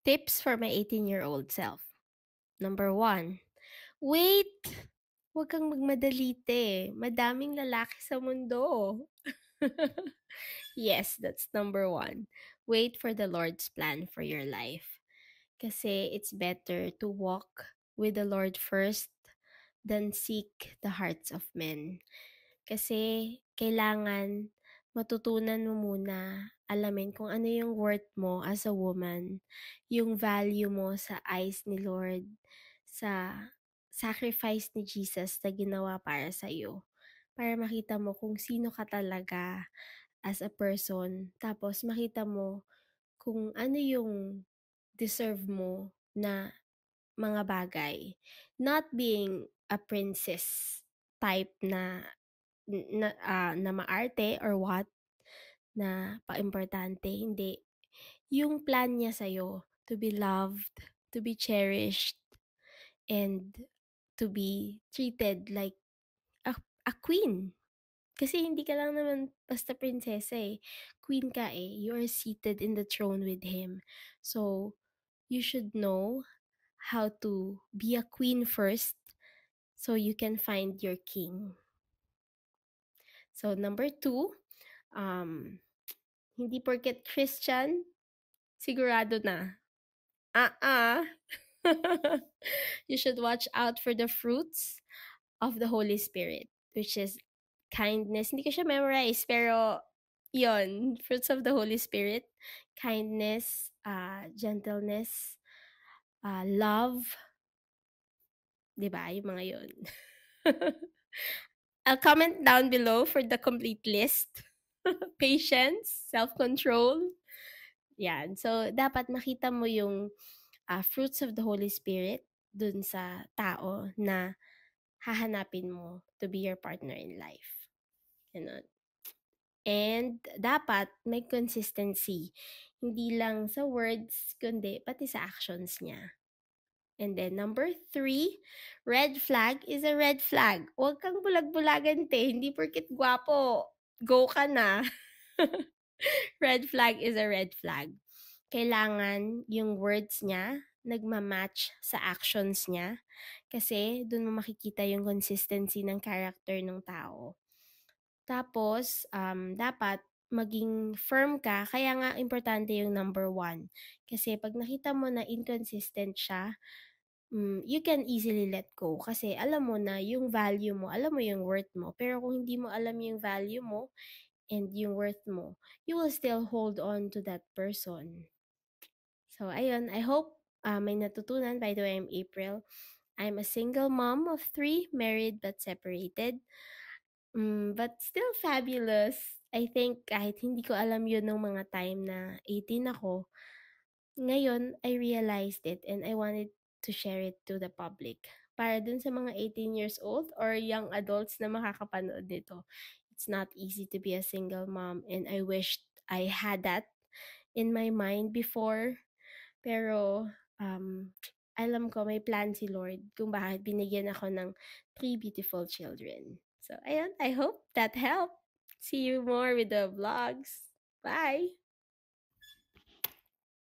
Tips for my 18-year-old self. Number one, wait! Huwag kang magmadali, madaming lalaki sa mundo. Yes, that's number one. Wait for the Lord's plan for your life. Kasi it's better to walk with the Lord first than seek the hearts of men. Kasi kailangan matutunan mo muna alamin kung ano yung worth mo as a woman, yung value mo sa eyes ni Lord, sa sacrifice ni Jesus na ginawa para sa iyo. Para makita mo kung sino ka talaga as a person. Tapos makita mo kung ano yung deserve mo na mga bagay. Not being a princess type na maarte or what, na paimportante, hindi. Yung plan niya sa'yo to be loved, to be cherished, and to be treated like a, a queen. Kasi hindi ka lang naman basta prinsesa eh. Queen ka eh. You are seated in the throne with him. So, you should know how to be a queen first so you can find your king. So, number two, hindi porket Christian, sigurado na. You should watch out for the fruits of the Holy Spirit, which is kindness. Hindi ko siya memorize, pero yon, fruits of the Holy Spirit, kindness, gentleness, love, 'di ba? Yung mga yon. I'll comment down below for the complete list. Patience, self-control. Yan. So, dapat makita mo yung fruits of the Holy Spirit dun sa tao na hahanapin mo to be your partner in life. Ganun. And dapat may consistency. Hindi lang sa words, kundi pati sa actions niya. And then number 3, red flag is a red flag. Huwag kang bulag-bulagan, te. Hindi porket gwapo, go ka na. Red flag is a red flag. Kailangan yung words niya nagma-match sa actions niya. Kasi dun mo makikita yung consistency ng character ng tao. Tapos, dapat maging firm ka. Kaya nga importante yung number 1. Kasi pag nakita mo na inconsistent siya, you can easily let go. Kasi alam mo na yung value mo, alam mo yung worth mo. Pero kung hindi mo alam yung value mo and yung worth mo, you will still hold on to that person. So, ayun. I hope may natutunan. By the way, I'm April. I'm a single mom of 3, married but separated. But still fabulous. I think kahit hindi ko alam yun nung mga time na 18 ako, ngayon I realized it and I wanted to share it to the public. Para dun sa mga 18 years old or young adults na makakapanood nito. It's not easy to be a single mom and I wished I had that in my mind before. Pero alam ko may plan si Lord kung bakit binigyan ako ng 3 beautiful children. So ayun, I hope that helped. See you more with the vlogs. Bye!